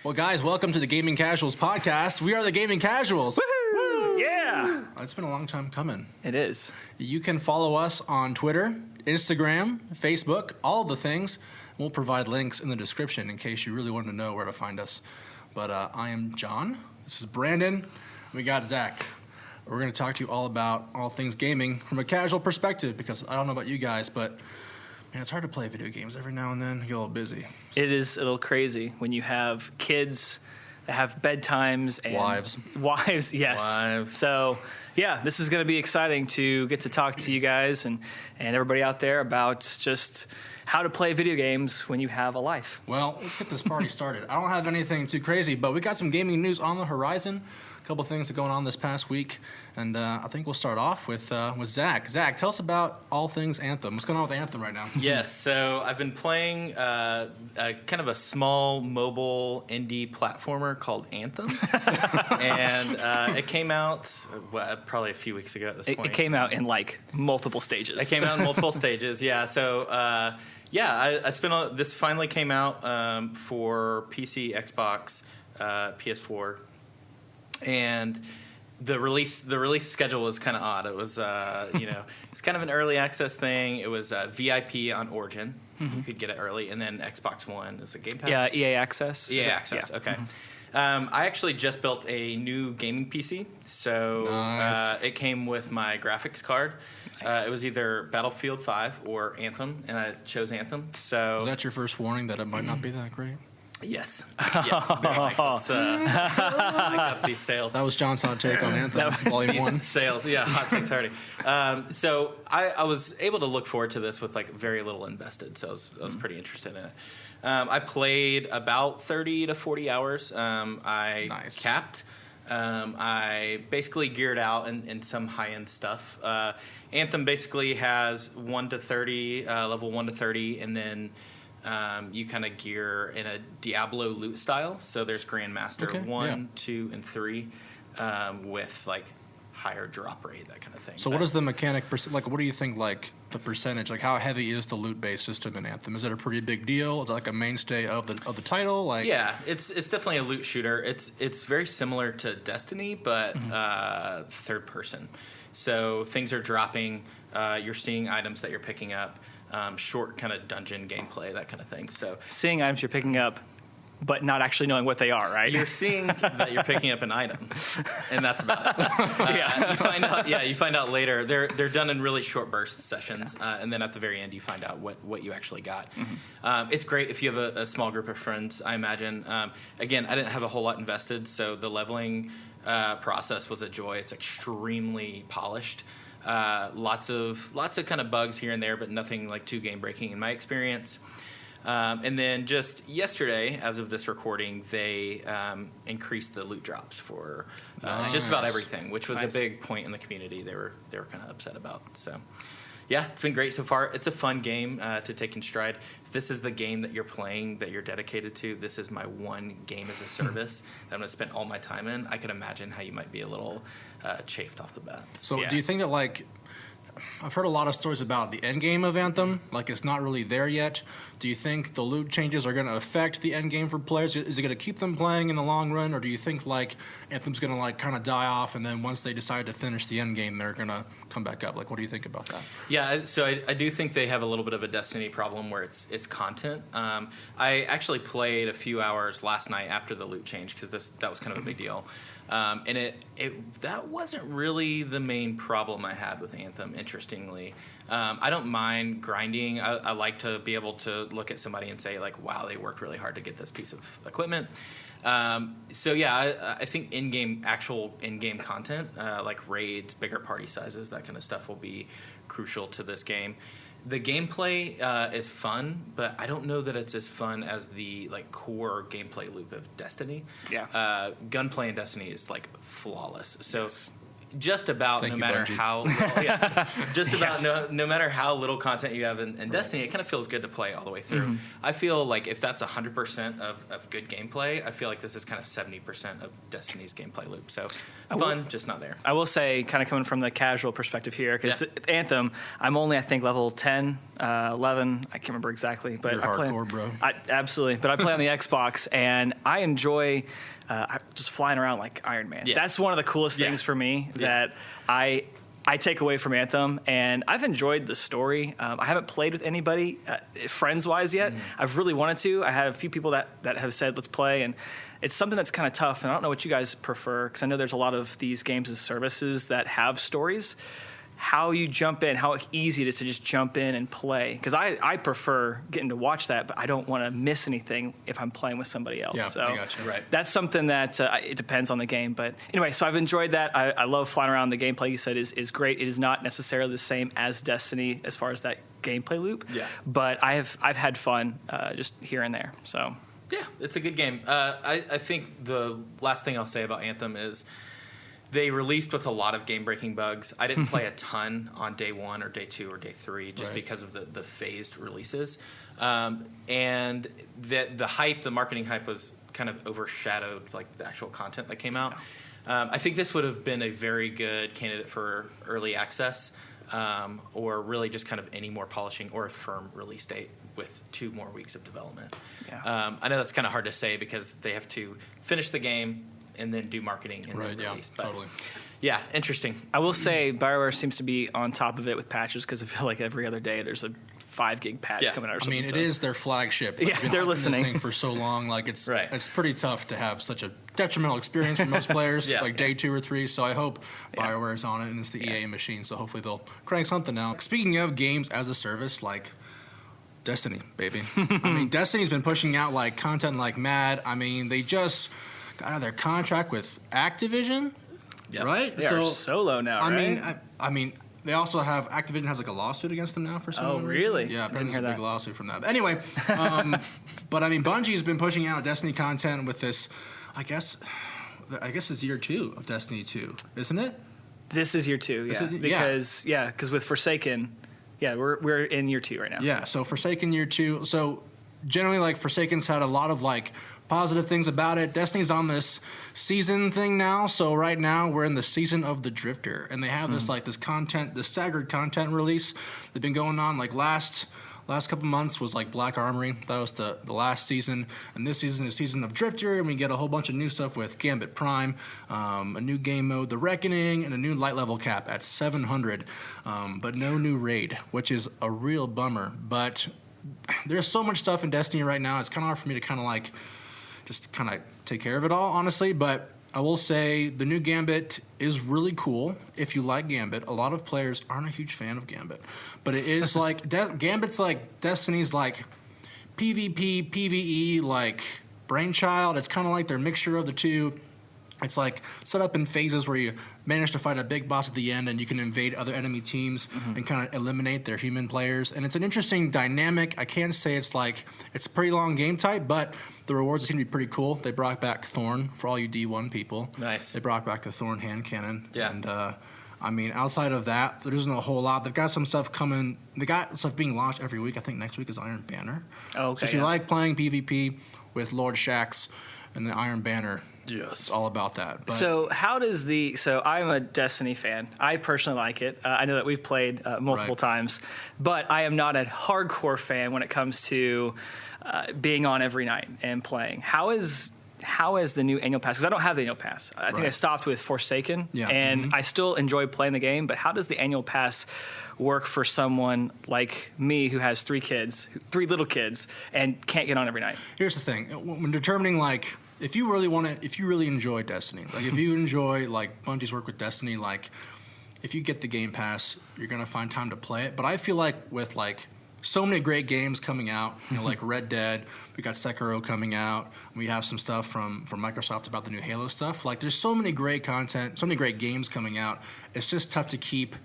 Well, guys, welcome to the Gaming Casuals podcast. We are the Gaming Casuals. Woohoo! Yeah! It's been a long time coming. It is. You can follow us on Twitter, Instagram, Facebook, all the things. We'll provide links in the description in case you really wanted to know where to find us. But I am John. This is Brandon. We got Zach. We're going to talk to you all about all things gaming from a casual perspective because I don't know about you guys, but man, it's hard to play video games every now and then. You get a little busy. It is a little crazy when you have kids that have bedtimes and wives, yes. Wives. So, yeah, this is going to be exciting to get to talk to you guys and everybody out there about just how to play video games when you have a life. Well, let's get this party started. I don't have anything too crazy, but we got some gaming news on the horizon. A couple things that are going on this past week, and I think we'll start off with Zach. Zach, tell us about all things Anthem. What's going on with Anthem right now? Yes, so I've been playing kind of a small mobile indie platformer called Anthem, and it came out probably a few weeks ago at this point. It came out in like multiple stages. It came out in multiple stages, yeah. So I spent this finally came out for PC, Xbox, PS4. And the release schedule was kind of odd. It was it's kind of an early access thing. It was VIP on Origin. Mm-hmm. You could get it early, and then Xbox One is a Game Pass. Yeah, EA Access. EA Access. Yeah. Okay. Mm-hmm. I actually just built a new gaming PC, so nice. It came with my graphics card. Nice. It was either Battlefield 5 or Anthem, and I chose Anthem. So was that your first warning that it might not be that great? Yes. Yeah. Let's up these sales. That was John's hot take on Anthem, Volume 1. Sales, yeah, hot takes already. So I was able to look forward to this with like very little invested, so I was pretty interested in it. I played about 30 to 40 hours. I capped. I basically geared out in some high-end stuff. Anthem basically has 1 to 30, level 1 to 30, and then you kind of gear in a Diablo loot style. So there's Grandmaster 1, 2, and 3 with like higher drop rate, that kind of thing. So what is the mechanic? Like, what do you think? Like the percentage? Like, how heavy is the loot-based system in Anthem? Is it a pretty big deal? Is it like a mainstay of the title? Like, yeah, it's definitely a loot shooter. It's very similar to Destiny, but third person. So things are dropping. You're seeing items that you're picking up. Short kind of dungeon gameplay, that kind of thing. So seeing items you're picking up, but not actually knowing what they are, right? You're seeing that you're picking up an item, and that's about it. You find out later. They're done in really short burst sessions, and then at the very end you find out what you actually got. Mm-hmm. It's great if you have a small group of friends, I imagine. Again, I didn't have a whole lot invested, so the leveling process was a joy. It's extremely polished. Lots of kind of bugs here and there, but nothing like too game breaking in my experience. And then just yesterday, as of this recording, they increased the loot drops for just about everything, which was a big point in the community. They were kind of upset about. So yeah, it's been great so far. It's a fun game to take in stride. If this is the game that you're playing, that you're dedicated to, this is my one game as a service that I'm going to spend all my time in. I can imagine how you might be a little chafed off the bat. So do you think that, like, I've heard a lot of stories about the end game of Anthem, like it's not really there yet. Do you think the loot changes are going to affect the end game for players? Is it going to keep them playing in the long run, or do you think like Anthem's going to like kind of die off, and then once they decide to finish the end game, they're going to come back up? Like, what do you think about that? Yeah, so I do think they have a little bit of a Destiny problem where it's content. I actually played a few hours last night after the loot change because that was kind of a big deal. And that wasn't really the main problem I had with Anthem, interestingly. I don't mind grinding. I like to be able to look at somebody and say, like, wow, they worked really hard to get this piece of equipment. So, yeah, I think actual in-game content, like raids, bigger party sizes, that kind of stuff will be crucial to this game. The gameplay is fun, but I don't know that it's as fun as the like core gameplay loop of Destiny. Yeah. Gunplay in Destiny is like flawless. So just about Thank no you, matter Bungie. how little, just about Yes. no matter how little content you have in Destiny, it kind of feels good to play all the way through. I feel like if that's 100% of good gameplay, I feel like this is kind of 70% of Destiny's gameplay loop. So fun, just not there. I will say, kind of coming from the casual perspective here, because Yeah. Anthem, I'm only, I think, level 10, 11, I can't remember exactly. But You're I play, hardcore, bro. Absolutely. But I play on the Xbox, and I enjoy just flying around like Iron Man. Yes. That's one of the coolest Yeah. things for me Yeah. that I take away from Anthem, and I've enjoyed the story. I haven't played with anybody friends-wise yet. I've really wanted to. I had a few people that have said, let's play, and it's something that's kind of tough, and I don't know what you guys prefer, because I know there's a lot of these games and services that have stories. How you jump in, how easy it is to just jump in and play. Because I prefer getting to watch that, but I don't want to miss anything if I'm playing with somebody else. Yeah, so I gotcha. Right. that's something that it depends on the game. But anyway, so I've enjoyed that. I love flying around. The gameplay, you said, is great. It is not necessarily the same as Destiny as far as that gameplay loop. Yeah. But I've had fun just here and there. So Yeah, it's a good game. I think the last thing I'll say about Anthem is they released with a lot of game-breaking bugs. I didn't play a ton on day 1 or day 2 or day 3 just Right. because of the phased releases. And the hype, the marketing hype was kind of overshadowed like the actual content that came out. I think this would have been a very good candidate for early access or really just kind of any more polishing or a firm release date with 2 more weeks of development. Yeah. I know that's kind of hard to say because they have to finish the game and then do marketing and Right, then yeah, release. But totally. yeah, interesting. I will say BioWare seems to be on top of it with patches, because I feel like every other day there's a 5 gig patch Yeah. coming out or I something. mean, it so. is their flagship. Like, Yeah, you've been they're hyping this listening. thing for so long. Like it's Right. it's pretty tough to have such a detrimental experience for most players. Yeah. Like day 2 or 3. So I hope Yeah. BioWare's on it, and it's the EA machine. So hopefully they'll crank something out. Speaking of games as a service, like Destiny, baby. I mean, Destiny's been pushing out like content like mad. I mean, they just got out of their contract with Activision, Yep. right? They are solo now, I right? mean, I mean, they also have Activision has like a lawsuit against them now for some Oh, reason. really? Yeah, I apparently didn't there's a hear big that. lawsuit from that. But anyway, but I mean, Bungie's been pushing out Destiny content with this. I guess it's year 2 of Destiny 2, isn't it? This is year 2, Is yeah. it? Yeah. Because with Forsaken, yeah, we're in year 2 right now. Yeah. So Forsaken year 2. So generally, like Forsaken's had a lot of like positive things about it. Destiny's on this season thing now. So right now we're in the season of the Drifter, and they have this like this content, this staggered content release that's been going on. Like last couple months was like Black Armory. That was the last season, and this season is season of Drifter, and we get a whole bunch of new stuff with Gambit Prime, a new game mode, The Reckoning, and a new light level cap at 700, but no new raid, which is a real bummer. But there's so much stuff in Destiny right now. It's kind of hard for me to kind of like just kind of take care of it all, honestly. But I will say the new Gambit is really cool if you like Gambit. A lot of players aren't a huge fan of Gambit, but it is like Gambit's like Destiny's like PvP, PvE like brainchild. It's kind of like their mixture of the two. It's like set up in phases where you manage to fight a big boss at the end, and you can invade other enemy teams and kind of eliminate their human players. And it's an interesting dynamic. I can't say it's a pretty long game type, but the rewards seem to be pretty cool. They brought back Thorn for all you D1 people. Nice. They brought back the Thorn hand cannon. Yeah. And I mean, outside of that, there isn't a whole lot. They've got some stuff coming. They got stuff being launched every week. I think next week is Iron Banner. Oh, okay. So if you yeah. like playing PvP with Lord Shaxx and the Iron Banner, Yes. it's all about that. But So so I'm a Destiny fan. I personally like it. I know that we've played multiple Right. times, but I am not a hardcore fan when it comes to being on every night and playing. How is the new annual pass? Because I don't have the annual pass. I think I Right. stopped with Forsaken, Yeah. and I still enjoy playing the game. But how does the annual pass work for someone like me who has 3 little kids, and can't get on every night? here's the thing: when determining like if you really enjoy Destiny, like if you enjoy like Bungie's work with Destiny, like if you get the Game Pass, you're gonna find time to play it. But I feel like with like so many great games coming out, like Red Dead, we got Sekiro coming out. We have some stuff from Microsoft about the new Halo stuff. Like there's so many great content, so many great games coming out. It's just tough to keep.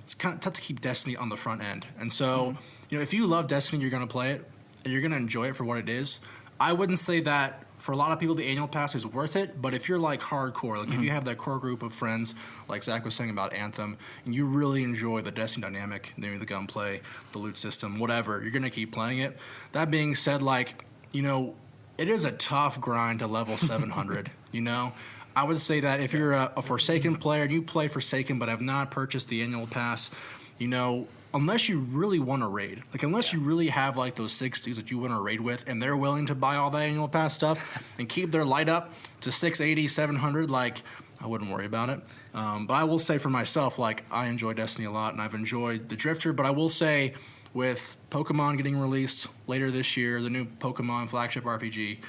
It's kind of tough to keep Destiny on the front end. And so, if you love Destiny, you're gonna play it and you're gonna enjoy it for what it is. I wouldn't say that for a lot of people, the annual pass is worth it. But if you're like hardcore, like if you have that core group of friends, like Zach was saying about Anthem, and you really enjoy the Destiny dynamic, maybe the gunplay, the loot system, whatever, you're gonna keep playing it. That being said, like, you know, it is a tough grind to level 700. You know, I would say that if you're a Forsaken player and you play Forsaken but have not purchased the annual pass, you know, unless you really want to raid, like unless you really have like those 60s that you want to raid with and they're willing to buy all that annual pass stuff and keep their light up to 680, 700, like I wouldn't worry about it. But I will say for myself, like I enjoy Destiny a lot and I've enjoyed the Drifter, but I will say with Pokemon getting released later this year, the new Pokemon flagship RPG,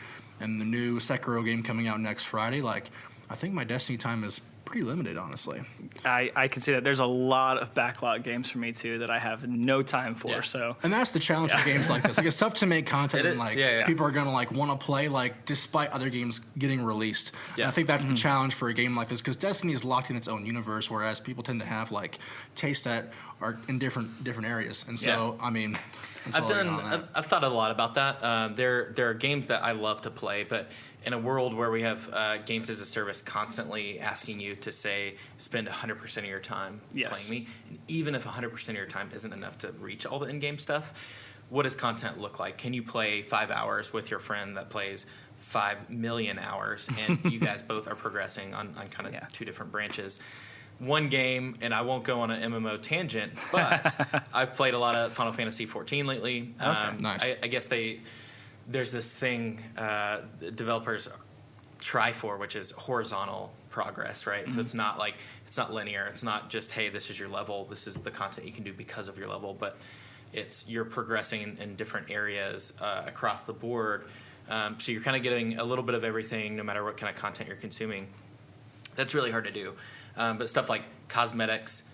and the new Sekiro game coming out next Friday, like I think my Destiny time is pretty limited, honestly. I can see that. There's a lot of backlog games for me too that I have no time for. Yeah. So, and that's the challenge with games like this. Like it's tough to make content and like people are gonna like want to play like despite other games getting released. Yeah. And I think that's the challenge for a game like this because Destiny is locked in its own universe, whereas people tend to have like tastes that are in different areas. And so, I mean, I've thought a lot about that. There are games that I love to play, but in a world where we have games as a service constantly asking you to say spend 100% of your time playing me, and even if 100% of your time isn't enough to reach all the in-game stuff, what does content look like? Can you play 5 hours with your friend that plays 5 million hours, and you guys both are progressing on kind of two different branches? One game, and I won't go on an MMO tangent, but I've played a lot of Final Fantasy XIV lately. Nice. I guess there's this thing developers try for, which is horizontal progress, right? Mm-hmm. So it's not linear. It's not just, hey, this is your level. This is the content you can do because of your level, but you're progressing in different areas across the board. So you're kind of getting a little bit of everything, no matter what kind of content you're consuming. That's really hard to do. But stuff like cosmetics,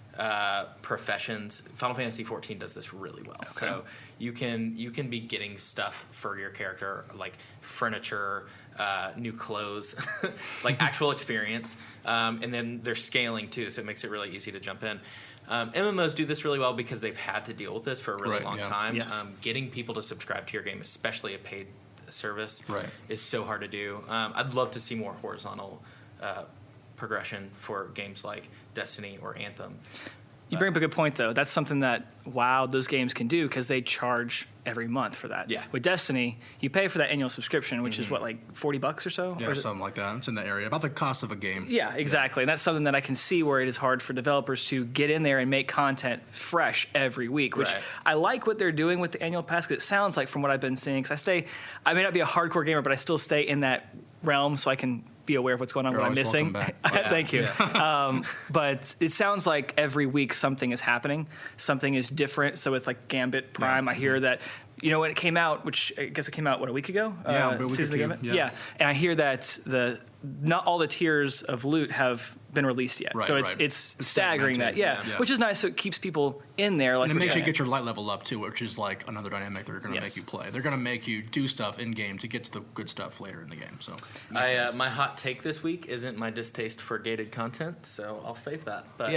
professions, Final Fantasy XIV does this really well. Okay. So you can be getting stuff for your character, like furniture, new clothes, like actual experience, and then they're scaling too, so it makes it really easy to jump in. MMOs do this really well because they've had to deal with this for a really long time. Yes. Getting people to subscribe to your game, especially a paid service, is so hard to do. I'd love to see more horizontal progression for games like Destiny or Anthem. You bring up a good point, though. That's something that those games can do because they charge every month for that. Yeah. With Destiny, you pay for that annual subscription, which is what, like $40 or so? Yeah, or something like that. It's in that area, about the cost of a game. Yeah, exactly. And that's something that I can see where it is hard for developers to get in there and make content fresh every week, which I like what they're doing with the annual pass because it sounds like, from what I've been seeing, because I may not be a hardcore gamer, but I still stay in that realm so I can be aware of what's going on, what I'm missing. Thank you. But it sounds like every week something is happening. Something is different. So with like Gambit Prime, I hear that, when it came out, which I guess it came out, a week ago? Yeah, a week season or of two. Gambit? Yeah. And I hear that not all the tiers of loot have been released yet. So it's staggering that. Which is nice. So it keeps people in there. Like, and it makes you get your light level up too, which is like another dynamic they're going to make you play. They're going to make you do stuff in game to get to the good stuff later in the game. So my hot take this week isn't my distaste for gated content, so I'll save that. But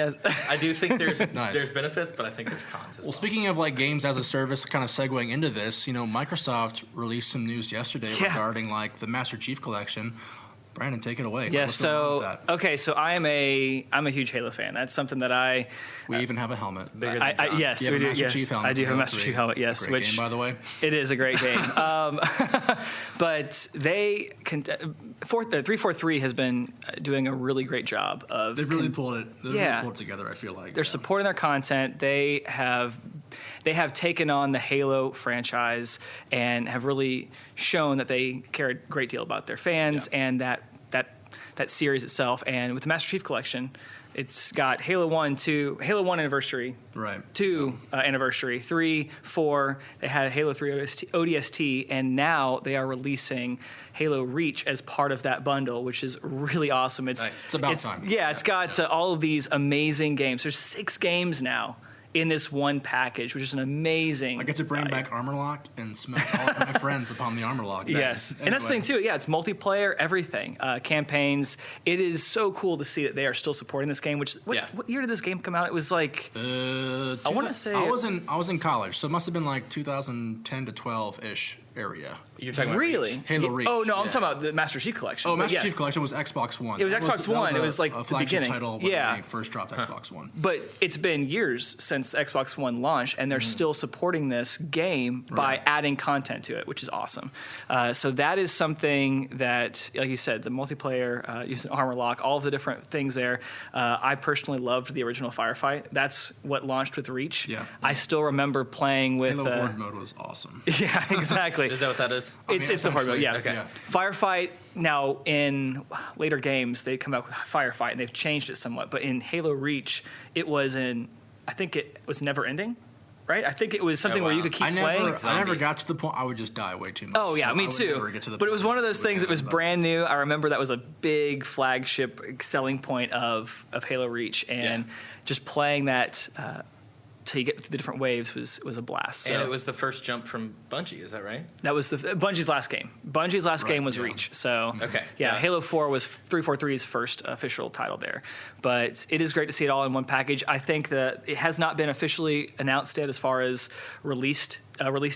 I do think there's there's benefits, but I think there's cons as well. Well, speaking of like games as a service, kind of segueing into this, Microsoft released some news yesterday regarding like the Master Chief Collection. Brandon, take it away. Yeah, so I'm a huge Halo fan. That's something that we even have a helmet. Yes, we do. Yes, Chief helmet. I do have a Master Chief helmet. Yes, great game, by the way. It is a great game. But they 343 has been doing a really great job of. They've really pulled it. Really pulled it together. I feel like they're supporting their content. They have taken on the Halo franchise and have really shown that they care a great deal about their fans and that series itself. And with the Master Chief Collection, it's got Halo 1 anniversary, 2 anniversary, 3, 4. They had Halo 3 ODST, and now they are releasing Halo Reach as part of that bundle, which is really awesome. It's about time. Yeah, it's got all of these amazing games. There's 6 games now in this one package, which is an amazing. I get to bring back Armor Lock and smack all of my friends upon the Armor Lock. Yes, and that's the thing too. Yeah, it's multiplayer, everything, campaigns. It is so cool to see that they are still supporting this game. What year did this game come out? It was like I want to say I was in college, so it must have been like 2010 to 12 ish. area. You're talking about Really? Reach. Halo Reach. Oh no, I'm Yeah. talking about the Master Chief Collection. Oh, But Master yes. Chief Collection was Xbox One. It was Xbox One. It was like a the flagship beginning. title when Yeah. they first dropped Xbox One. But it's been years since Xbox One launched, and they're still supporting this game by Right. adding content to it, which is awesome. So that is something that, like you said, the multiplayer, using armor lock, all of the different things there. I personally loved the original Firefight. That's what launched with Reach. Yeah. I still remember playing with. Halo Horde mode was awesome. Yeah, exactly. Is that what that is? It's the hard mode, yeah. Okay. Firefight, now in later games, they come out with Firefight and they've changed it somewhat. But in Halo Reach, it was I think it was never ending, right? I think it was something where you could keep I playing. never Zombies. got to the point I would just die way too much. Oh yeah, So me I would too. never get to the But it was point one of where those it would things that was end, but- brand new. I remember that was a big flagship selling point of Halo Reach, and just playing that till you get through the different waves was a blast. So And it was the first jump from Bungie, is that right? that was Bungie's last game. Bungie's last Right, game was yeah. Reach. So Okay, yeah, got it. Halo 4 was 343's first official title there. But it is great to see it all in one package. I think that it has not been officially announced yet as far as release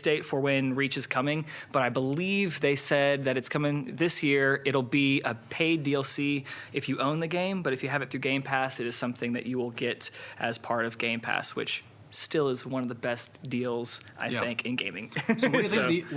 date for when Reach is coming, but I believe they said that it's coming this year. It'll be a paid DLC if you own the game, but if you have it through Game Pass, it is something that you will get as part of Game Pass, which still is one of the best deals, I Yeah. think, in gaming. So what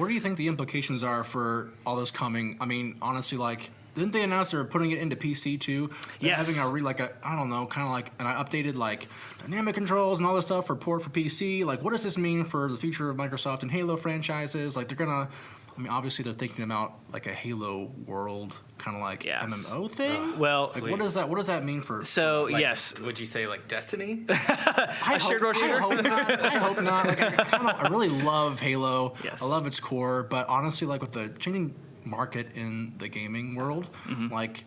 do you think the implications are for all this coming? I mean, honestly, like, didn't they announce they were putting it into PC too? They're Yes. having I don't know, kind of like an updated like dynamic controls and all this stuff for port for PC. Like, what does this mean for the future of Microsoft and Halo franchises? Like, they're gonna. I mean, obviously, they're thinking about like a Halo world, kind of like Yes. MMO thing. Well, Like, what does that mean for? so Like, yes, Would you say like Destiny? I shared world shooter? I hope not. I hope not. Like, I really love Halo. Yes. I love its core, but honestly, like with the changing market in the gaming world, like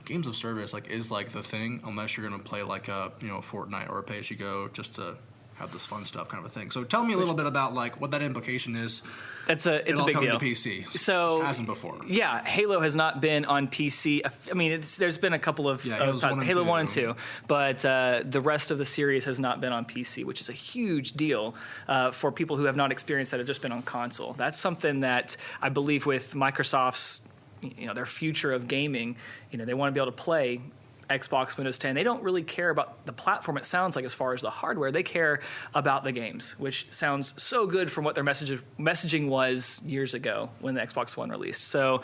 games of service like is like the thing, unless you're gonna play like a Fortnite or a pay as you go just to have this fun stuff kind of a thing. So tell me a little bit about like what that implication is. it's a all big coming deal. to PC. So which hasn't before. Yeah, Halo has not been on PC. I mean, there's been a couple of Halos 1 and Halo 2. 1 and 2, but the rest of the series has not been on PC, which is a huge deal for people who have not experienced that have just been on console. That's something that I believe with Microsoft's, their future of gaming, they want to be able to play Xbox, Windows 10. They don't really care about the platform, it sounds like, as far as the hardware. They care about the games, which sounds so good from what their messaging was years ago when the Xbox One released. So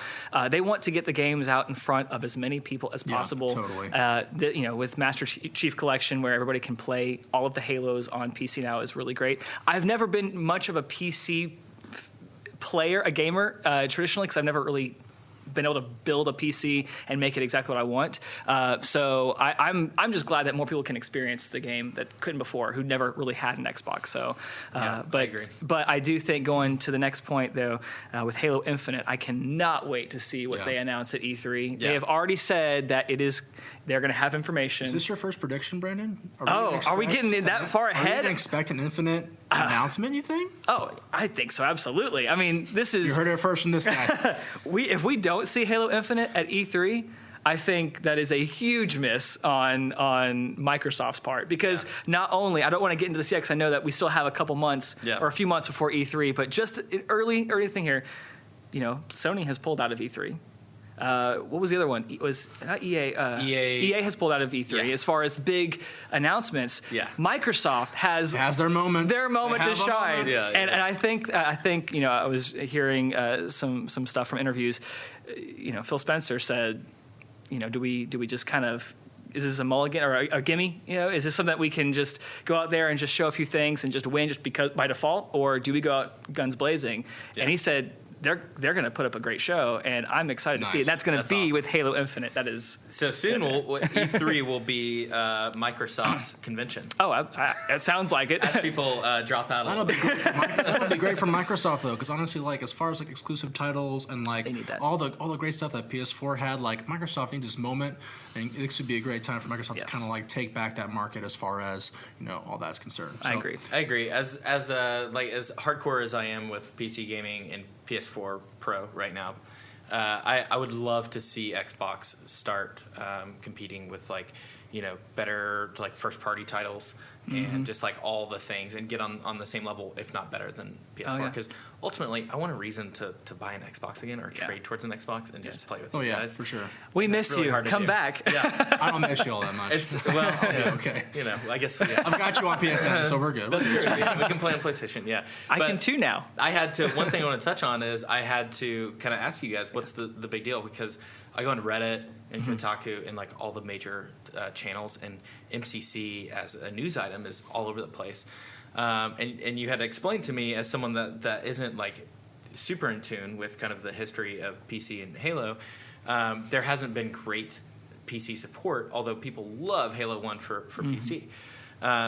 they want to get the games out in front of as many people as Yeah, possible. totally. With Master Chief Collection, where everybody can play all of the Halos on PC now, is really great. I've never been much of a PC player, a gamer, traditionally, because I've never really been able to build a PC and make it exactly what I want. So I'm just glad that more people can experience the game that couldn't before, who never really had an Xbox. So, I agree. But I do think going to the next point though, with Halo Infinite, I cannot wait to see what Yeah. they announce at E3. Yeah. They have already said that they're going to have information. Is this your first prediction, Brandon? Are we getting that far Are we ahead? gonna expect an Infinite announcement? You think? Oh, I think so. Absolutely. I mean, this is You heard it first from this guy. if we don't see Halo Infinite at E3, I think that is a huge miss on Microsoft's part, because not only, I don't want to get into this yet because I know that we still have a couple months or a few months before E3, but just an early thing here, Sony has pulled out of E3. What was the other one? It was not EA. EA has pulled out of E3 as far as the big announcements. Yeah. Microsoft has their moment. Their moment They to have a shine. moment. Yeah, and yeah. I think I was hearing some stuff from interviews. Phil Spencer said, do we just kind of, is this a mulligan or a gimme? Is this something that we can just go out there and just show a few things and just win just because by default, or do we go out guns blazing? Yeah. And he said they're going to put up a great show, and I'm excited to see it. Nice. And that's going to That's be awesome. with Halo Infinite. That is So soon, E3 will be Microsoft's convention. that sounds like it. As people drop out. That'll be great. That'll be great for Microsoft though, because honestly, like as far as like exclusive titles and like They need that. all the great stuff that PS4 had, like Microsoft needs this moment, and it should be a great time for Microsoft to Yes. kind of like take back that market as far as all that's concerned. I So, agree. I agree. As hardcore as I am with PC gaming and PS4 Pro right now, I would love to see Xbox start competing with like better like first party titles and just like all the things and get on the same level, if not better than PS4. Because ultimately, I want a reason to buy an Xbox again or trade towards an Xbox and just play with you guys. For sure. We miss really you. Come back. Yeah, I don't miss you all that much. Okay. I guess I've got you on PSN, so we're good. That's true. We can play on PlayStation. Yeah, I can too now. I had to. One thing I want to touch on is I had to kind of ask you guys what's the big deal, because I go on Reddit and Kotaku and like all the major channels, and MCC as a news item is all over the place. And you had to explain to me, as someone that isn't like super in tune with kind of the history of PC and Halo, there hasn't been great PC support, although people love Halo 1 for PC.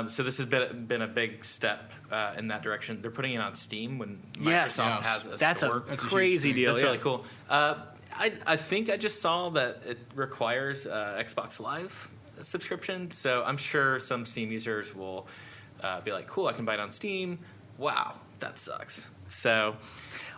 So this has been a big step in that direction. They're putting it on Steam when Microsoft has a That's store. That's a crazy deal. That's really cool. I think I just saw that it requires Xbox Live subscription, so I'm sure some Steam users will be like, cool, I can buy it on Steam. Wow, that sucks. So...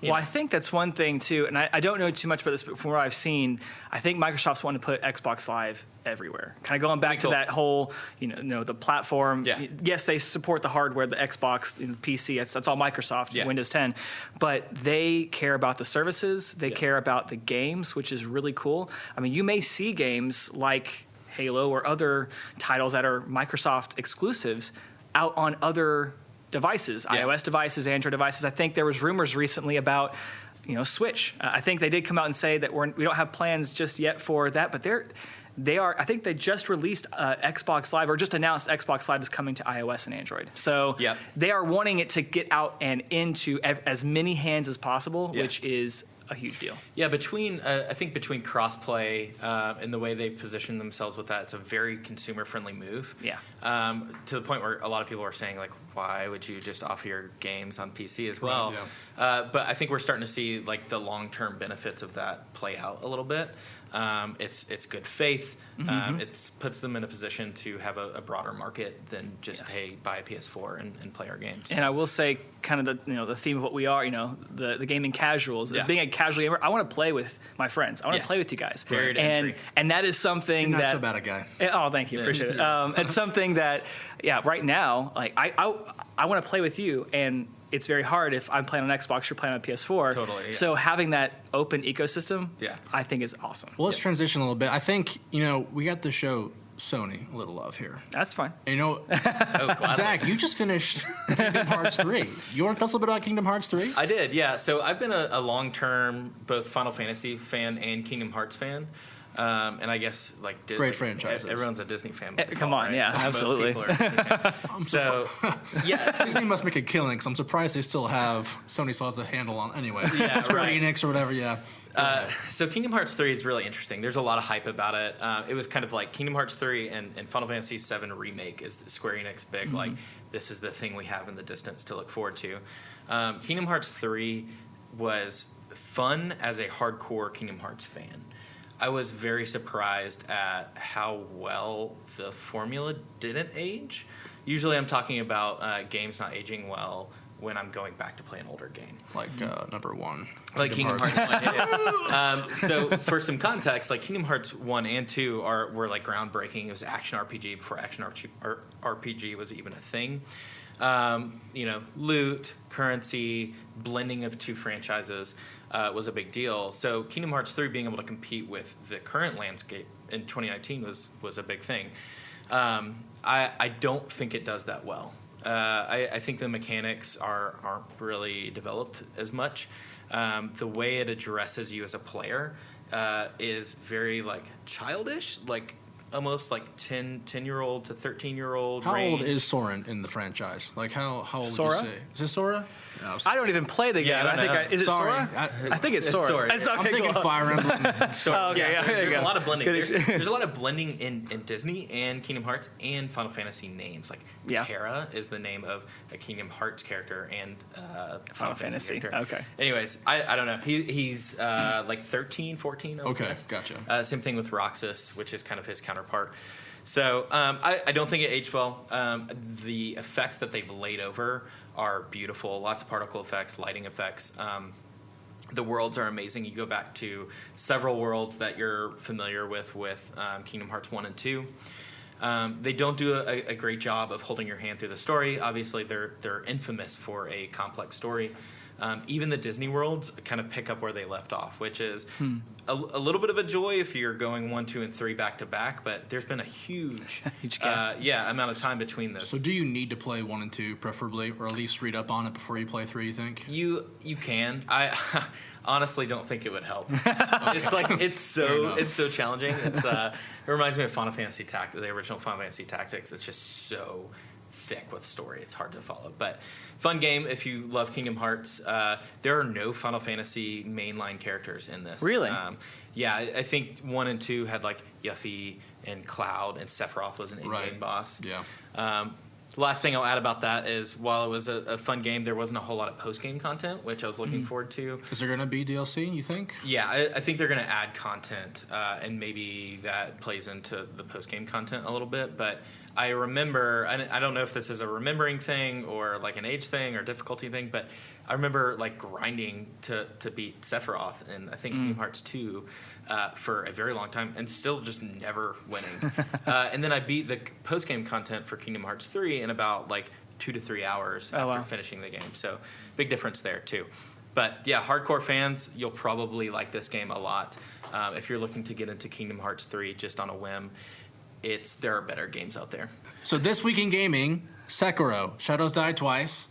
Well, I think that's one thing, too, and I don't know too much about this, but from what I've seen, I think Microsoft's wanting to put Xbox Live everywhere. Kind of going back to that whole, the platform. Yeah. Yes, they support the hardware, the Xbox, the PC, that's all Microsoft, Windows 10, but they care about the services, they care about the games, which is really cool. I mean, you may see games like Halo or other titles that are Microsoft exclusives out on other devices, iOS devices, Android devices. I think there was rumors recently about, Switch. I think they did come out and say that we don't have plans just yet for that, but they are. I think they just released Xbox Live, or just announced Xbox Live is coming to iOS and Android. So they are wanting it to get out and into as many hands as possible, which is a huge deal. Yeah, I think between crossplay and the way they position themselves with that, it's a very consumer-friendly move. Yeah. To the point where a lot of people are saying, like, why would you just offer your games on PC as well? But I think we're starting to see like the long-term benefits of that play out a little bit. It's good faith. It puts them in a position to have a broader market than just hey, buy a PS4 and play our games. And I will say, kind of the theme of what we are, the gaming casuals. As being a casual gamer, I want to play with my friends. I want to play with you guys. Barrier to entry. And that is something You're not so bad a guy. Oh, thank you, appreciate it. It's something that right now, like I want to play with you, and it's very hard if I'm playing on Xbox, you're playing on PS4. Totally. Yeah. So having that open ecosystem, I think is awesome. Well, let's transition a little bit. I think, we got to show Sony a little love here. That's fine. And Zach, you just finished Kingdom Hearts 3. You want to tell us a little bit about Kingdom Hearts 3? I did, yeah. So I've been a long-term both Final Fantasy fan and Kingdom Hearts fan. And I guess like great franchises. Everyone's a Disney fan. Come on, right? Absolutely. Most people are a Disney fan. So Disney must make a killing, because I'm surprised they still have Sony still has a handle on anyway. Square Enix or whatever. So Kingdom Hearts 3 is really interesting. There's a lot of hype about it. It was kind of like Kingdom Hearts 3 and Final Fantasy VII Remake is the Square Enix big like this is the thing we have in the distance to look forward to. Kingdom Hearts 3 was fun as a hardcore Kingdom Hearts fan. I was very surprised at how well the formula didn't age. Usually I'm talking about games not aging well when I'm going back to play an older game. Like number one. Like Kingdom Hearts 1. So for some context, like Kingdom Hearts 1 and 2 were like groundbreaking. It was action RPG before action RPG was even a thing. Loot, currency, blending of two franchises was a big deal. So Kingdom Hearts 3 being able to compete with the current landscape in 2019 was a big thing. I don't think it does that well. I think the mechanics aren't really developed as much. The way it addresses you as a player is very like childish, like almost like 10-year-old to 13-year-old How range. old is Soren in the franchise? Like how old Sora? would you say? Is it Sora? No, I don't even play the game. I don't know. Is it Sorry. Sora? I think it's Sora. Sora. It's okay, I'm thinking cool. Fire Emblem. There's a lot of blending. Good. There's a lot of blending in Disney and Kingdom Hearts and Final Fantasy names. Like Terra is the name of a Kingdom Hearts character and Final Fantasy character. Okay. Anyways, I don't know. He's like 13, 14. Okay, gotcha. Same thing with Roxas, which is kind of his counterpart. So I don't think it aged well. The effects that they've laid over are beautiful. Lots of particle effects, lighting effects. The worlds are amazing. You go back to several worlds that you're familiar with Kingdom Hearts 1 and 2. They don't do a great job of holding your hand through the story. Obviously, they're infamous for a complex story. Even the Disney worlds kind of pick up where they left off, which is a little bit of a joy if you're going 1, 2, and 3 back to back. But there's been a huge gap. amount of time between those. So do you need to play 1 and 2 preferably, or at least read up on it before you play 3? You think? You can. I honestly don't think it would help. It's so challenging. It reminds me of Final Fantasy Tactics, the original Final Fantasy Tactics. It's just so thick with story. It's hard to follow, but fun game if you love Kingdom Hearts. There are no Final Fantasy mainline characters in this. Really? I think 1 and 2 had like Yuffie and Cloud, and Sephiroth was an in-game boss. Yeah. The last thing I'll add about that is, while it was a fun game, there wasn't a whole lot of post-game content, which I was looking forward to. Is there going to be DLC, you think? Yeah, I think they're going to add content, and maybe that plays into the post-game content a little bit. But I remember, I don't know if this is a remembering thing or like an age thing or difficulty thing, but I remember like grinding to beat Sephiroth in, I think, Kingdom Hearts 2 for a very long time, and still just never winning. And then I beat the post-game content for Kingdom Hearts 3 in about like 2 to 3 hours after finishing the game. So big difference there too. But yeah, hardcore fans, you'll probably like this game a lot. If you're looking to get into Kingdom Hearts 3 just on a whim, there are better games out there. So this week in gaming, Sekiro, Shadows Die Twice,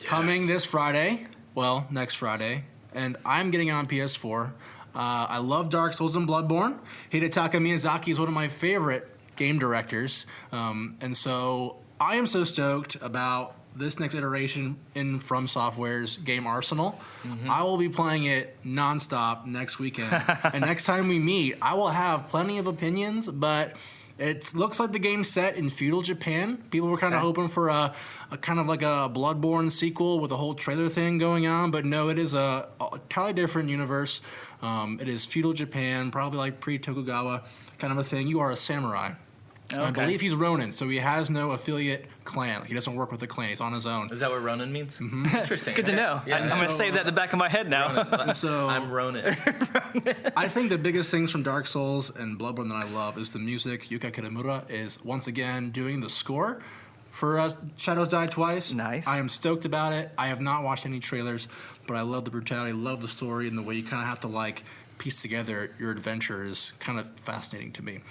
coming this Friday. Well, next Friday. And I'm getting it on PS4. I love Dark Souls and Bloodborne. Hidetaka Miyazaki is one of my favorite game directors. And so I am so stoked about this next iteration in From Software's game arsenal. I will be playing it nonstop next weekend. And next time we meet, I will have plenty of opinions, but it looks like the game's set in feudal Japan. People were kind of hoping for a kind of like a Bloodborne sequel with a whole trailer thing going on, but no, it is a entirely different universe. It is feudal Japan, probably like pre-Tokugawa kind of a thing. You are a samurai. Okay. I believe he's Ronin, so he has no affiliate clan. He doesn't work with a clan. He's on his own. Is that what Ronin means? Interesting. Good to know. Yeah. I'm going to save that in the back of my head now. So I'm Ronin. I think the biggest things from Dark Souls and Bloodborne that I love is the music. Yuka Kitamura is once again doing the score for Shadows Die Twice. Nice. I am stoked about it. I have not watched any trailers, but I love the brutality, love the story, and the way you kind of have to like piece together your adventure is kind of fascinating to me.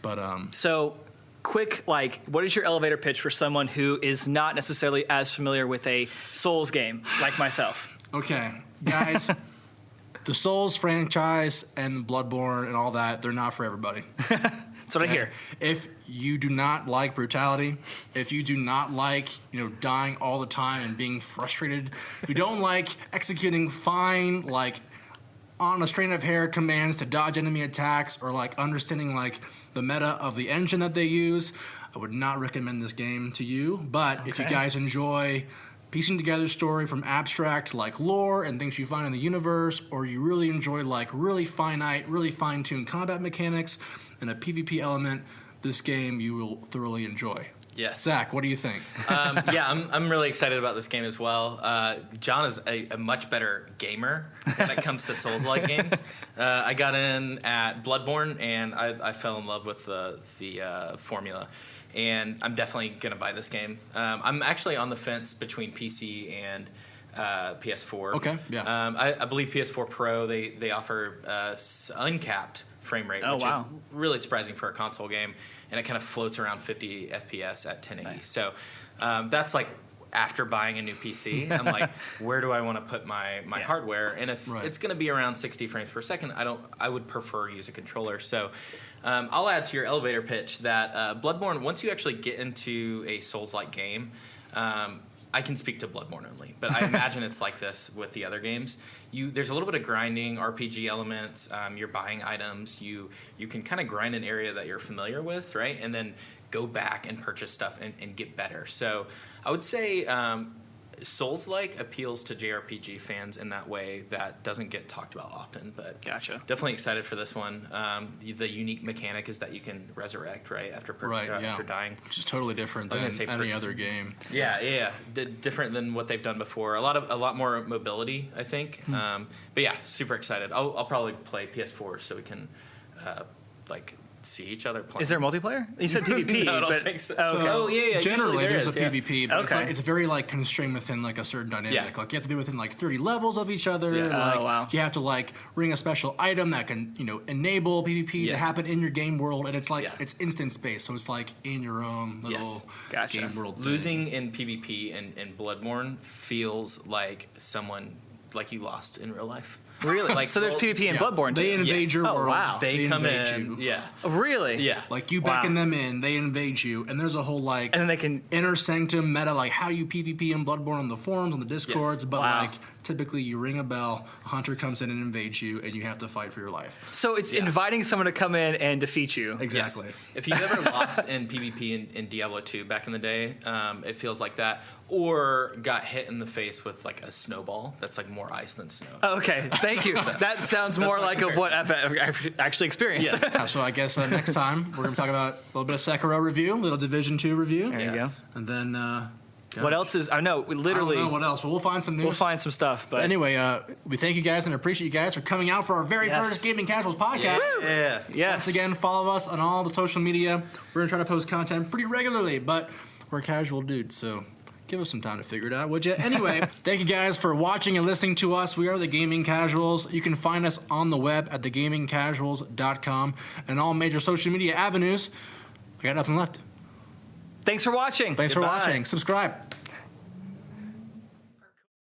But So, quick, what is your elevator pitch for someone who is not necessarily as familiar with a Souls game like myself? Okay, guys, the Souls franchise and Bloodborne and all that, they're not for everybody. That's what I hear. If you do not like brutality, if you do not like, dying all the time and being frustrated, if you don't like executing fine, on a strain of hair commands to dodge enemy attacks, or understanding the meta of the engine that they use, I would not recommend this game to you. But if you guys enjoy piecing together story from abstract lore and things you find in the universe, or you really enjoy really finite, really fine-tuned combat mechanics and a PvP element, this game you will thoroughly enjoy. Yes. Zach, what do you think? I'm really excited about this game as well. John is a much better gamer when it comes to Souls-like games. I got in at Bloodborne, and I fell in love with the formula. And I'm definitely going to buy this game. I'm actually on the fence between PC and PS4. Okay, yeah. I believe PS4 Pro, they offer uncapped frame rate, which is really surprising for a console game, and it kind of floats around 50 FPS at 1080. Nice. So that's after buying a new PC, I'm where do I want to put my hardware? And if it's going to be around 60 frames per second, I would prefer use a controller. So I'll add to your elevator pitch that Bloodborne, once you actually get into a Souls-like game, I can speak to Bloodborne only, but I imagine it's like this with the other games. There's a little bit of grinding, RPG elements. You're buying items. You can kind of grind an area that you're familiar with, right? And then go back and purchase stuff and get better. So I would say Souls-like appeals to JRPG fans in that way that doesn't get talked about often. But gotcha. Definitely excited for this one. The unique mechanic is that you can resurrect after dying, which is totally different than any other game. Yeah. Different than what they've done before. A lot more mobility, I think. But yeah, super excited. I'll probably play PS4 so we can see each other playing. Is there multiplayer? You said PvP. No, I don't but, think so. Oh, okay. Oh, yeah. Generally, usually there's is, a PvP, but Okay. it's very like constrained within like a certain dynamic. Yeah. Like you have to be within like 30 levels of each other. Yeah. Like, Oh, wow. You have to like bring a special item that can enable PvP to happen in your game world, and it's like it's instance based, so it's like in your own little Gotcha. game world. Losing in PvP and Bloodborne feels like someone like you lost in real life. Really? Like, So there's PvP in Bloodborne too? They invade your Oh, world. wow. They come invade in. you. Yeah. Really? Yeah. Like you Wow. beckon them in, they invade you, and there's a whole like And then they can. inner sanctum meta, like how you PvP in Bloodborne on the forums, on the discords, but Wow. like typically you ring a bell, a hunter comes in and invades you, and you have to fight for your life. So it's inviting someone to come in and defeat you. Exactly. Yes. If you've ever lost in PvP in Diablo 2 back in the day, it feels like that. Or got hit in the face with like a snowball that's like more ice than snow. Okay, thank you. That sounds more like of what I've actually experienced. Yes. So I guess next time we're going to talk about a little bit of Sekiro review, a little Division 2 review, There you Yes. and then What else is? I know. We I literally. don't know what else, but we'll find some news. We'll find some stuff. But Anyway, we thank you guys and appreciate you guys for coming out for our very Yes. first Gaming Casuals podcast. Yeah. yes. Once again, follow us on all the social media. We're going to try to post content pretty regularly, but we're casual dudes, so give us some time to figure it out, would you? Anyway, thank you guys for watching and listening to us. We are the Gaming Casuals. You can find us on the web at thegamingcasuals.com and all major social media avenues. I got nothing left. Thanks for watching. Thanks for Goodbye. watching. Subscribe.